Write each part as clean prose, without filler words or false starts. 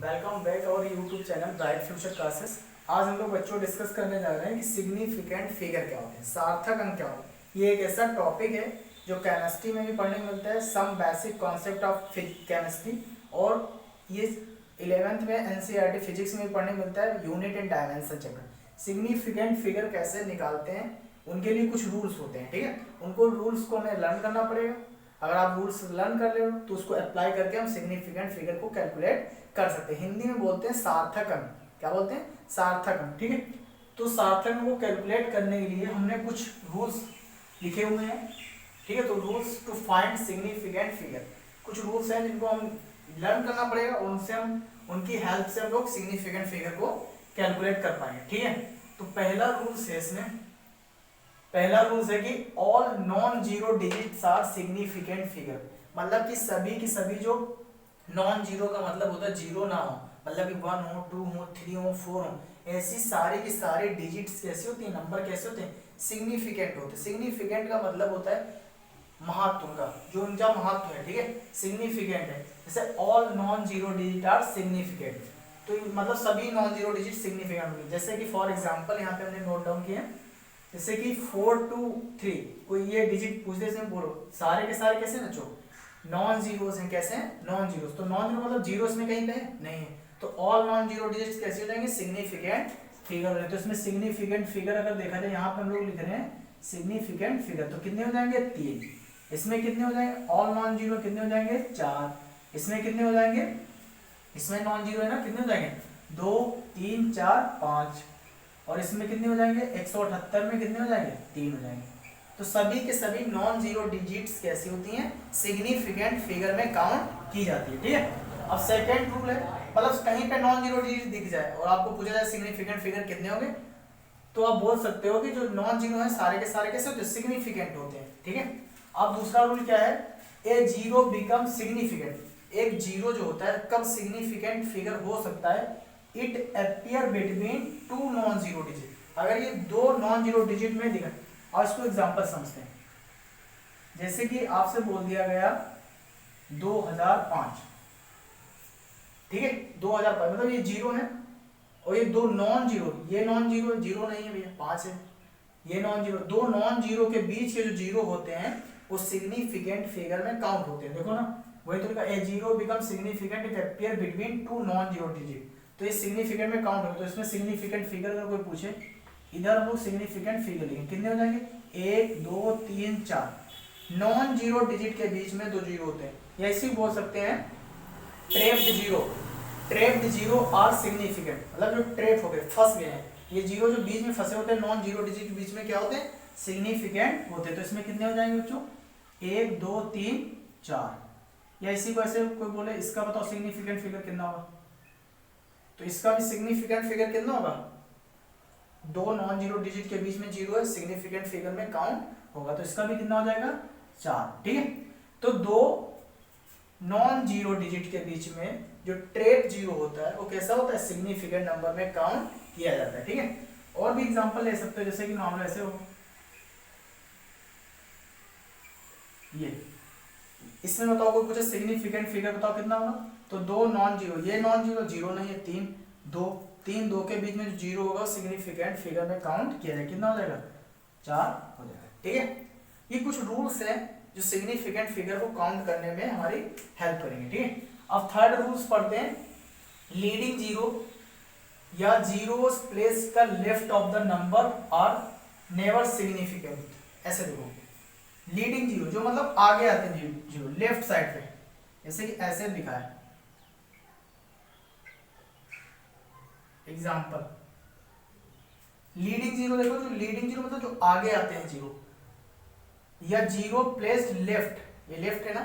Welcome back और YouTube channel bright future classes. आज हम लोग बच्चों डिस्कस करने जा रहे हैं कि सिग्निफिकेंट फिगर क्या होते हैं, सार्थक अंक क्या होते हैं। ये एक ऐसा टॉपिक है जो केमिस्ट्री में भी पढ़ने को मिलता है, some basic concept of chemistry, और ये 11th में एनसीईआरटी फिजिक्स में भी पढ़ने को मिलता है, unit and dimension chapter. Significant figure कैसे निकालते हैं, उनके लिए कुछ रूल्स होते हैं, ठीक है। उनको रूल्स को हमें लर्न करना पड़ेगा। अगर आप रूल्स लर्न कर ले तो उसको अप्लाई करके हम सिग्निफिकेंट फिगर को कैलकुलेट कर सकते हैं। हिंदी में बोलते हैं सार्थक अंक। क्या बोलते हैं? सार्थक अंक, ठीक है। तो सार्थक अंक को कैलकुलेट करने के लिए हमने कुछ रूल्स लिखे हुए हैं, ठीक है। तो rules to find significant figure, कुछ रूल्स हैं जिनको हम लर्न करना पड़ेगा, उनसे हम उनकी हेल्प से हम लोग सिग्निफिकेंट फिगर को कैलकुलेट कर पाएंगे, ठीक है। तो पहला रूल्स है इसमें, पहला रूल्स है कि all non zero digits are significant figure. मतलब कि सभी की सभी जो नॉन जीरो का मतलब होता है जीरो ना हो, मतलब कि 1 हो, 2 हो, 3 हो, 4 हो, ऐसी सारी की सारी डिजिट्स कैसी होती हैं, नंबर कैसे होते हैं, सिग्निफिकेंट होते हैं। सिग्निफिकेंट का मतलब होता है महत्व का, जो उनका महत्व है, ठीक है, सिग्निफिकेंट है। जैसे all non zero digit are significant, तो मतलब सभी नॉन जीरो डिजिट सिग्निफिकेंट होंगे। जैसे कि फॉर एग्जांपल यहाँ पे हमने नोट डाउन किए, जैसे कि 4 2 3, कोई ये डिजिट पूछते हैं, बोलो सारे के सारे कैसे ना, जो नॉन जीरोस हैं, कैसे हैं, नॉन जीरोस। तो नॉन जीरो मतलब जीरो इसमें कहीं पे है नहीं है, तो ऑल नॉन जीरो डिजिट्स कैसे हो जाएंगे, सिग्निफिकेंट फिगर हो जाएंगे। तो इसमें सिग्निफिकेंट फिगर अगर देखा जाए, यहाँ पे हम लोग लिख रहे हैं सिग्निफिकेंट फिगर, तो कितने हो जाएंगे, 3। इसमें कितने हो जाएंगे, ऑल नॉन जीरो कितने हो जाएंगे, 4। इसमें कितने हो जाएंगे, इसमें नॉन जीरो है ना, कितने हो जाएंगे, 2 3 4 5। और इसमें कितने हो जाएंगे, 178 में कितने हो जाएंगे, 3 हो जाएंगे। तो सभी के सभी नॉन जीरो डिजिट्स कैसी होती हैं, सिग्निफिकेंट फिगर में काउंट की जाती है, ठीक है। अब सेकंड रूल है, मतलब कहीं पे नॉन जीरो डिजिट दिख जाए और आपको पूछा जाए सिग्निफिकेंट फिगर कितने होंगे, तो आप बोल सकते हो कि जो नॉन जीरो है सारे के सारे कैसे होते हैं, सिग्निफिकेंट होते हैं, ठीक है। अब दूसरा रूल क्या है, ए जीरो बिकम सिग्निफिकेंट। एक जीरो जो होता है कब सिग्निफिकेंट फिगर हो सकता है, it appear between two non zero digit. अगर ये दो नॉन जीरो डिजिट में दिखा, और इसको एग्जांपल समझते हैं। जैसे कि आपसे बोल दिया गया 2005, ठीक है, 2005 मतलब ये जीरो है, और ये दो नॉन जीरो, ये नॉन जीरो, जीरो नहीं है भैया, 5 है, ये नॉन जीरो। दो नॉन जीरो के बीच के जो जीरो होते हैं वो सिग्निफिकेंट फिगर में काउंट होते हैं। देखो ना, वही तो लिखा, a zero become significant it appear between two non zero digit. तो ये सिग्निफिकेंट में काउंट होगा। तो इसमें सिग्निफिकेंट फिगर अगर कोई पूछे, इधर हम लोग सिग्निफिकेंट फिगर लिखेंगे, कितने हो जाएंगे, 1 2 3 4। नॉन जीरो डिजिट के बीच में दो जीरो होते हैं, या इसी बोल सकते हैं trapped zero. Trapped zero are significant, मतलब जो ट्रैप हो गए, फंस गए हैं, ये जीरो जो बीच में फंसे होते हैं नॉन जीरो डिजिट के बीच में क्या होते हैं, सिग्निफिकेंट होते हैं। तो इसमें कितने हो जाएंगे बच्चों, 1 2 3 4। या इसी को ऐसे कोई बोले, इसका बताओ सिग्निफिकेंट फिगर कितना होगा, तो इसका भी सिग्निफिकेंट फिगर कितना होगा, दो नॉन जीरो डिजिट के बीच में जीरो है, सिग्निफिकेंट फिगर में काउंट होगा, तो इसका भी कितना हो जाएगा, 4, ठीक है। तो दो नॉन जीरो डिजिट के बीच में जो ट्रैप जीरो होता है वो कैसा होता है, सिग्निफिकेंट नंबर में काउंट किया जाता है, ठीक है। और भी एग्जांपल ले सकते हो, जैसे कि मामला ऐसे हो, ये इसमें बताओ कोई पूछे सिग्निफिकेंट फिगर बताओ कितना होगा, तो दो नॉन जीरो, ये नॉन जीरो, जीरो नहीं है, 3 2, 3 2 के बीच में जो जीरो होगा सिग्निफिकेंट फिगर में काउंट किया जाएगा, कितना हो जाएगा, 4 हो जाएगा, ठीक है। ये कुछ रूल्स हैं जो सिग्निफिकेंट फिगर को काउंट करने में हमारी हेल्प करेंगे, ठीक है। अब थर्ड रूल्स पढ़ते हैं, लीडिंग जीरो या जीरोस प्लेस का left of the number are never significant. ऐसे देखो, लीडिंग जीरो जो मतलब आगे आते हैं जीरो लेफ्ट साइड पे, जैसे कि ऐसे लिखा है एग्जांपल, लीडिंग जीरो देखो, जो लीडिंग जीरो मतलब जो आगे आते हैं जीरो, या जीरो प्लेस्ड लेफ्ट, ये लेफ्ट है ना,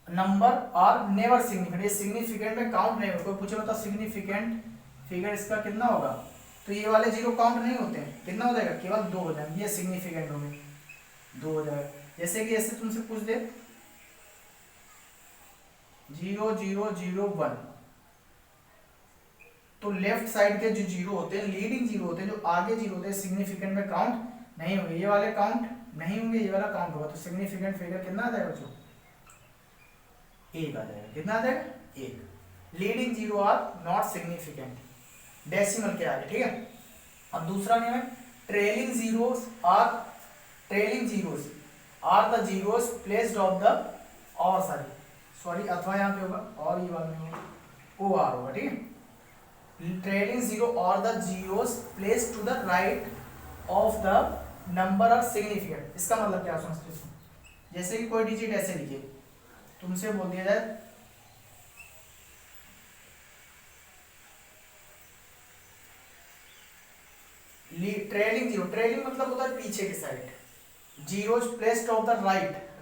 नंबर आर नेवर सिग्निफिकेंट, ये सिग्निफिकेंट में काउंट नहीं होगा। कोई पूछे बता सिग्निफिकेंट फिगर इसका कितना होगा, तो ये वाले जीरो काउंट नहीं होते हैं, कितना हो जाएगा, केवल 2 हो जाएंगे, ये सिग्निफिकेंट होंगे, 2 हो जाएगा। जैसे कि ऐसे तुमसे पूछ दे 0 0 0 1, तो लेफ्ट साइड के जो जीरो होते हैं लीडिंग जीरो होते हैं, जो आगे जीरो होते हैं सिग्निफिकेंट में काउंट नहीं होंगे, ये वाले काउंट नहीं होंगे, ये वाला काउंट होगा। तो सिग्निफिकेंट फिगर कितना आ जाएगा बच्चों, 1 आ जाएगा, कितना आ जाएगा, 1। Leading zero are not significant, decimal के आगे, ठीक है। अब दूसरा नियम है trailing zeros are the zeros placed of the और सॉरी अथवा यहाँ पे होगा और ये वाला नहीं होगा, ओ आर होगा, ठीक है। ट्रेलिंग जीरो और the zeros placed to the right of the number are significant. इसका मतलब क्या समझते हो? जैसे कि कोई डिजिट ऐसे लिखे, तुमसे बोल दिया जाए ट्रेलिंग जीरो, ट्रेलिंग मतलब होता है पीछे की side, zeros placed of the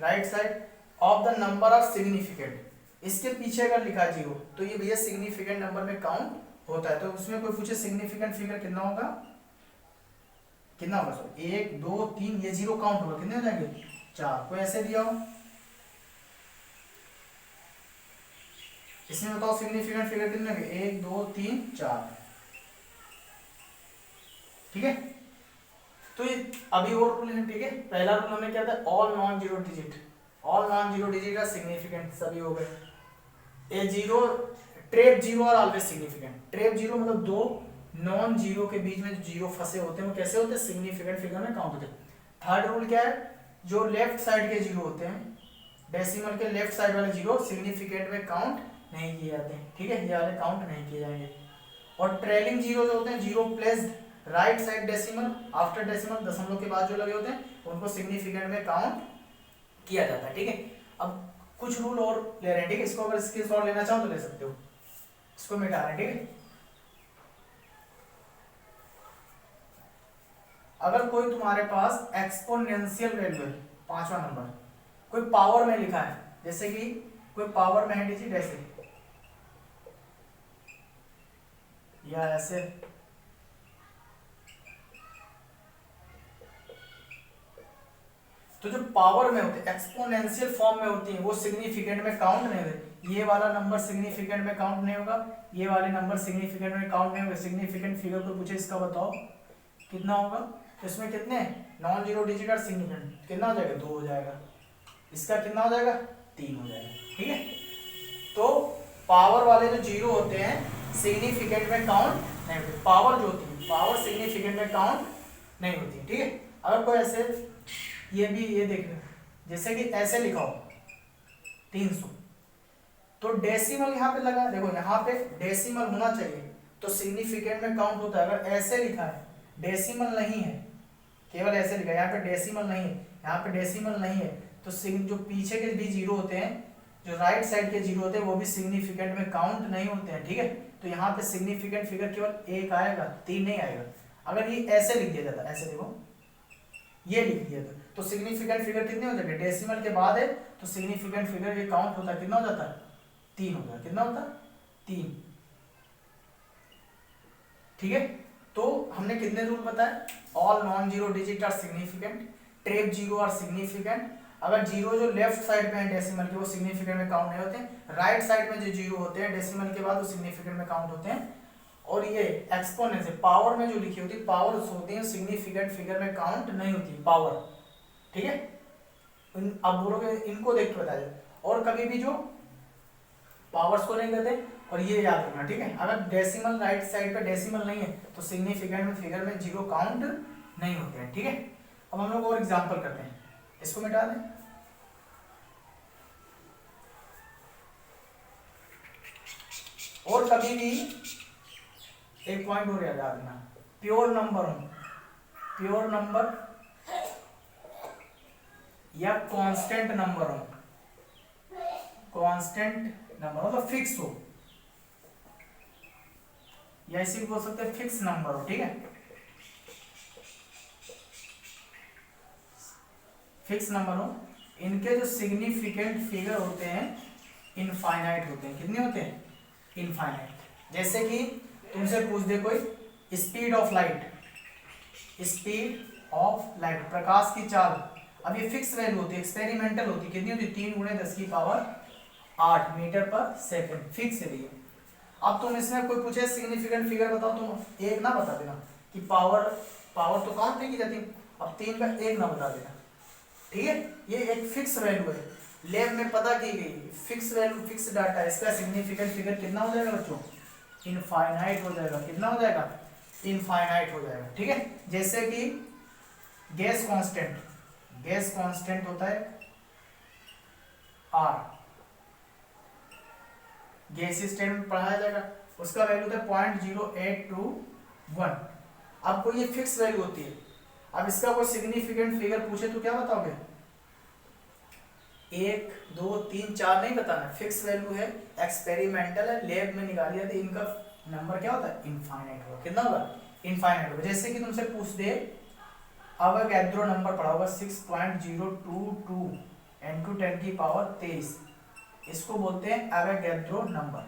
right side of the number of significant, इसके पीछे अगर लिखा जीरो तो ये भैया सिग्निफिकेंट नंबर में काउंट होता है। तो उसमें कोई पूछे सिग्निफिकेंट फिगर कितना होगा, सॉरी 1 2 3, ये जीरो काउंट होगा, कितने हो जाएंगे 4। कोई ऐसे दिया हो, इसमें बताओ सिग्निफिकेंट फिगर कितने होंगे, 1 2 3 4, ठीक है। तो ये अभी और रूल है, ठीक है। पहला रूल हमने क्या था, all non zero digit are significant, सभी हो गए। A zero trap zero are always significant, trap zero मतलब दो नॉन जीरो के बीच में जो जीरो फंसे होते हैं वो कैसे होते हैं, सिग्निफिकेंट फिगर में काउंट होते हैं। थर्ड रूल क्या है, जो लेफ्ट साइड के जीरो होते हैं, डेसिमल के लेफ्ट साइड वाले जीरो सिग्निफिकेंट में काउंट नहीं किए जाते हैं, ठीक है, ये वाले काउंट नहीं किए जाएंगे। और ट्रेलिंग जीरो जो होते हैं, zero placed right side decimal after decimal, दशमलव के बाद जो लगे होते हैं उनको सिग्निफिकेंट में काउंट किया जाता है, ठीक है। अब कुछ रूल और ले रहे हैं, ठीक है। इसको अगर स्क्रीनशॉट लेना चाहो तो ले सकते हो, इसको मिटा रहे हैं, ठीक है। अगर कोई तुम्हारे पास एक्सपोनेंशियल वैल्यू है, पांचवा नंबर कोई पावर में लिखा है, जैसे कि कोई पावर में है डिजिट ऐसे या ऐसे, तो जो पावर में होते हैं एक्सपोनेंशियल फॉर्म में होती है वो सिग्निफिकेंट में काउंट नहीं होते। ये वाला नंबर सिग्निफिकेंट में काउंट नहीं होगा, ये वाले नंबर सिग्निफिकेंट में काउंट नहीं होगा। सिग्निफिकेंट फिगर को पूछे इसका बताओ कितना होगा, तो इसमें कितने नॉन जीरो डिजिट और सिग्निफिकेंट कितना हो जाएगा, 2 हो जाएगा। इसका कितना हो जाएगा, 3 हो जाएगा, ठीक है। तो पावर वाले जो जीरो होते हैं सिग्निफिकेंट में काउंट नहीं होते, पावर जो होती है पावर सिग्निफिकेंट में काउंट नहीं होती, ठीक है। अगर कोई ऐसे ये भी ये देख लो, जैसे कि ऐसे लिखा हो 300, तो डेसिमल यहाँ पे लगा, देखो यहाँ पे डेसिमल होना चाहिए तो सिग्निफिकेंट में काउंट होता है। अगर ऐसे लिखा है डेसिमल नहीं है, केवल ऐसे लिखा है, यहाँ पे डेसिमल नहीं है, यहाँ पे डेसिमल नहीं है, तो जो पीछे के भी जीरो होते हैं, जो राइट साइड के जीरो होते हैं वो भी सिग्निफिकेंट में काउंट नहीं होते हैं, ठीक है। तो यहाँ पे सिग्निफिकेंट फिगर केवल 1 आएगा, 3 नहीं आएगा। अगर ये ऐसे लिख दिया जाता, ऐसे देखो ये लिख दिया था, तो सिग्निफिकेंट फिगर कितने हो जाएंगे, डेसिमल के बाद है तो सिग्निफिकेंट फिगर ये काउंट होता है, कितना हो जाता है, 3 होता है। कितना होता है, 3, ठीक है। तो हमने कितने रूल बताए, all non zero digit are significant, trap zero are significant. अगर जीरो जो लेफ्ट साइड में है डेसिमल के वो सिग्निफिकेंट में काउंट नहीं होते हैं, राइट साइड में जो जीरो होते हैं डेसिमल के बाद वो सिग्निफिकेंट में काउंट होते हैं। और ये एक्सपोनेंशियल पावर में जो लिखी होती है पावर होती है सिग्निफिकेंट फिगर में काउंट नहीं होती पावर, ठीक है। अब बोलोगे इनको देख के बताया, और कभी भी जो पावर्स को नहीं करते, और ये याद रखना, ठीक है। अगर डेसिमल राइट साइड पे डेसिमल नहीं है तो सिग्निफिकेंट में फिगर में जीरो काउंट नहीं होते हैं, ठीक है। अब हम लोग और एग्जांपल करते हैं, इसको मिटा दें। और कभी भी एक पॉइंट और याद रखना, प्योर नंबर या कांस्टेंट नंबर मतलब फिक्स हो, या इसी को बोल सकते हैं फिक्स नंबर हो, ठीक है। फिक्स नंबर हो, इनके जो सिग्निफिकेंट फिगर होते हैं इनफाइनाइट होते हैं। कितने होते हैं, इनफाइनाइट। जैसे कि तुमसे पूछ दे कोई स्पीड ऑफ लाइट प्रकाश की चाल, अब ये फिक्स वैल्यू होती है, एक्सपेरिमेंटल होती है, कितनी होती है, 3 × 10⁸ मीटर पर सेकंड, फिक्स है ये। अब तुम इसमें कोई पूछे सिग्निफिकेंट फिगर बताओ, तुम 1 ना बता देना कि पावर तो काउंट नहीं की जाती, अब 3 का 1 ना बता देना, ठीक है। ये एक फिक्स वैल्यू है, लैब में पता की गई फिक्स वैल्यू फिक्स डाटा, इसका सिग्निफिकेंट फिगर कितना हो जाएगा बच्चों, इनफाइनाइट हो जाएगा। कितना हो जाएगा, इनफाइनाइट हो जाएगा। ठीक है, जैसे कि गैस कांस्टेंट होता है आर, गैसीय स्टेट में पढ़ाया जाएगा, उसका वैल्यू होता है 0.0821। आपको ये फिक्स वैल्यू होती है। अब इसका कोई सिग्निफिकेंट फिगर पूछे तो क्या बताओगे, 1 2 3 4 नहीं बताना, फिक्स वैल्यू है, एक्सपेरिमेंटल है, लैब में निकाली जाती है, इनका नंबर क्या होता है, इनफाइनाइट होगा। कितना होगा, इनफाइनाइट होगा। जैसे कि तुमसे पूछ दे अवोगाद्रो नंबर पढ़ा होगा 6.022 × 10⁻23, इसको बोलते हैं अवोगाद्रो नंबर।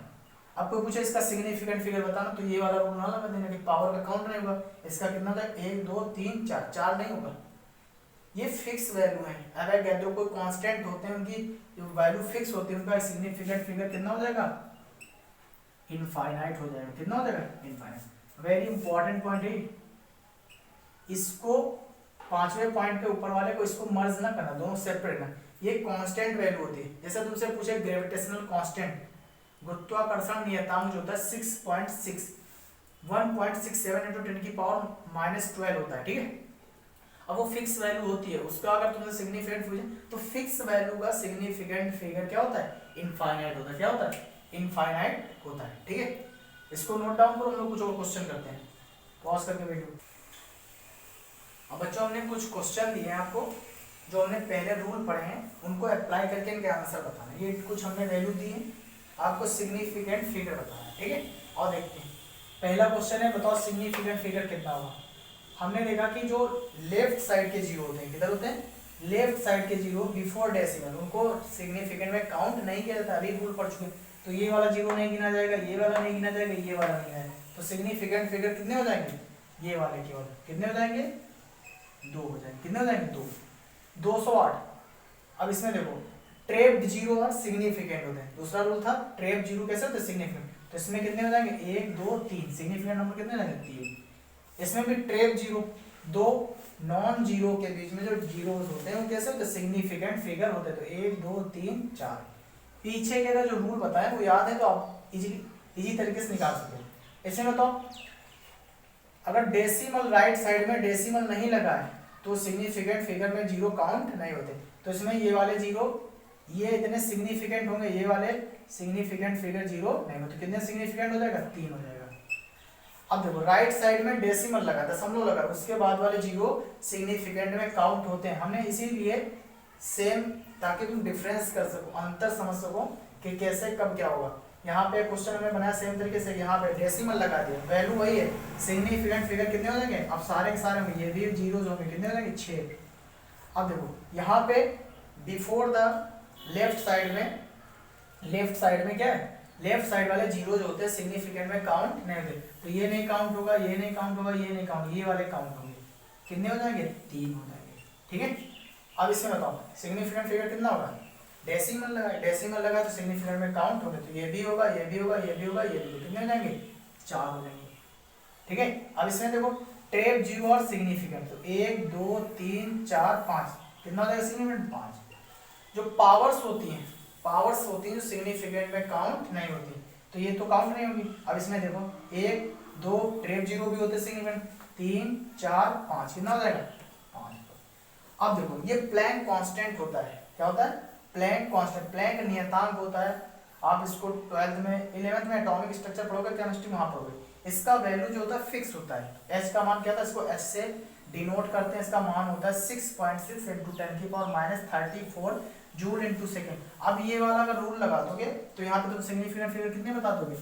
अब कोई पूछे इसका सिग्निफिकेंट फिगर बताना, तो ये वाला रूल ना लगा देना कि पावर का काउंट नहीं होगा। इसका कितना होता है, 1 2 3 4, 4 नहीं होगा, ये फिक्स वैल्यू है। अवोगाद्रो कोई कांस्टेंट होते हैं, उनकी जो वैल्यू फिक्स होती है, उनका सिग्निफिकेंट फिगर कितना हो जाएगा, इनफाइनाइट हो जाएगा। कितना हो जाएगा, इनफाइनाइट। वेरी इंपॉर्टेंट पॉइंट है, इसको पांचवें पॉइंट के ऊपर वाले को इसको मर्ज ना करना, दोनों सेपरेट ना। ये कांस्टेंट वैल्यू होती है। जैसे तुमसे पूछे ग्रेविटेशनल कांस्टेंट, गुरुत्वाकर्षण नियतांक जो होता है 6.6 1.67 × 10⁻⁻12 होता है। ठीक है, अब वो फिक्स वैल्यू होती है, उसका अगर तुमसे सिग्निफिकेंट पूछे तो फिक्स वैल्यू का सिग्निफिकेंट फिगर क्या होता है, इनफाइनाइट होता है। क्या होता है, इनफाइनाइट होता है। ठीक है, इसको नोट डाउन करो, हम लोग कुछ और क्वेश्चन करते हैं। पॉज करके वीडियो। अब बच्चों हमने कुछ क्वेश्चन दिए हैं आपको, जो हमने पहले रूल पढ़े हैं, उनको अप्लाई करके इनके आंसर बताना। ये कुछ हमने वैल्यू दी है, आपको सिग्निफिकेंट फिगर बताना है। ठीक है, और देखते हैं पहला क्वेश्चन है, बताओ सिग्निफिकेंट फिगर कितना होगा। हमने देखा कि जो लेफ्ट साइड के जीरो होते हैं, किधर होते हैं, लेफ्ट साइड के जीरो बिफोर डेसिमल, उनको सिग्निफिकेंट में काउंट नहीं किया जाता। अभी रूल पढ़ चुके, तो ये वाला जीरो नहीं गिना जाएगा, ये वाला नहीं गिना जाएगा, ये वाला नहीं गिना, तो सिग्निफिकेंट फिगर कितने हो जाएंगे, ये वाले केवल कितने हो जाएंगे, 2 हो जाएंगे। कितने हो जाएंगे, 2 208। अब इसमें देखो ट्रेप्ड जीरो और सिग्निफिकेंट होते हैं। दूसरा रूल था ट्रेप जीरो कैसे होते हैं, सिग्निफिकेंट, तो इसमें कितने हो जाएंगे, 1 2 3, सिग्निफिकेंट नंबर कितने हो जाएंगे, 3। इसमें भी ट्रेप जीरो, 2 नॉन जीरो के बीच में जो जीरोस होते हैं वो कैसे होते हैं, सिग्निफिकेंट फिगर होते हैं। तो 1 2 3 4, पीछे के जो रूल बताए वो याद है तो आप इजी तरीके से निकाल सकते हो। इसमें बताओ अगर डेसिमल राइट साइड में डेसिमल नहीं लगा है तो सिग्निफिकेंट फिगर में जीरो काउंट नहीं होते। तो इसमें ये वाले जीरो ये इतने सिग्निफिकेंट होंगे, ये वाले सिग्निफिकेंट फिगर जीरो नहीं होते। कितने सिग्निफिकेंट हो जाएगा, 3 हो जाएगा। अब देखो राइट साइड में डेसिमल लगा, दशमलव लगा, उसके बाद वाले जीरो सिग्निफिकेंट में काउंट होते हैं। हमने इसीलिए सेम, ताकि तुम डिफरेंस कर सको, अंतर समझ सको कि कैसे कब क्या होगा। यहाँ पे क्वेश्चन हमें बनाया सेम तरीके से, यहाँ पे डेसिमल लगा दिया, वैल्यू वही है, सिग्निफिकेंट फिगर कितने हो जाएंगे, अब सारे के सारे होंगे, ये भी जीरोस होंगे, कितने हो जाएंगे, 6। अब देखो यहाँ पे बिफोर द लेफ्ट साइड में क्या है, लेफ्ट साइड वाले जीरो जो होते हैं सिग्निफिकेंट में काउंट नहीं होते, तो ये नहीं काउंट होगा, ये नहीं काउंट होगा, ये नहीं काउंट, ये वाले काउंट होंगे। कितने हो जाएंगे, 3 हो जाएंगे। ठीक है, अब इसमें बताओ सिग्निफिकेंट फिगर कितना होगा, डेसिमल लगा तो सिग्निफिकेंट में काउंट होंगे, तो ये भी होगा, ये भी होगा, ये भी होगा, ये भी होगा, कितने हो जाएंगे, 4 हो जाएंगे। ठीक है, अब इसमें देखो ट्रेप जीरो और सिग्निफिकेंट, तो 1 2 3 4 5, कितना हो जाएगा सिग्निफिकेंट, 5। जो पावर्स होती हैं जो सिग्निफिकेंट में काउंट नहीं होती, तो ये तो काउंट नहीं होगी। अब इसमें देखो 1 2 ट्रेप जीरो भी होते सिग्निफिकेंट, 3 4 5, कितना हो जाएगा, 5। अब देखो ये प्लैंक कांस्टेंट होता है, क्या होता है, प्लैंक कांस्टेंट, प्लैंक नियतांक होता है। आप इसको 12th में 11th में एटॉमिक स्ट्रक्चर पढ़ोगे, केमिस्ट्री में वहां पढ़ोगे। इसका वैल्यू जो होता है फिक्स होता है, एच का मान क्या था, इसको एच से डिनोट करते हैं, इसका मान होता है 6.6 × 10⁻34 जूल इंटू सेकेंड। अब ये वाला अगर रूल लगा दोगे तो यहाँ पे तुम सिग्निफिकेंट फिगर कितने बता दोगे,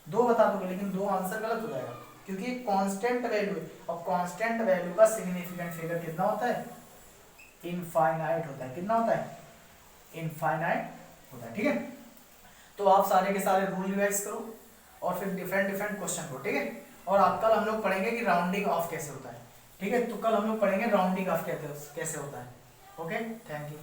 2 बता दोगे, लेकिन 2 आंसर गलत हो जाएगा क्योंकि कांस्टेंट वैल्यू है, और कांस्टेंट वैल्यू का सिग्निफिकेंट फिगर कितना होता है, इनफाइनाइट होता है। कितना होता है, इनफाइनाइट होता है। ठीक है, तो आप सारे के सारे रूल रिवाइज करो और फिर डिफरेंट क्वेश्चन को। ठीक है, और आप कल हम लोग पढ़ेंगे कि राउंडिंग ऑफ कैसे होता है। ठीक है, तो कल हम लोग पढ़ेंगे राउंडिंग ऑफ कैसे होता है। Okay, thank you.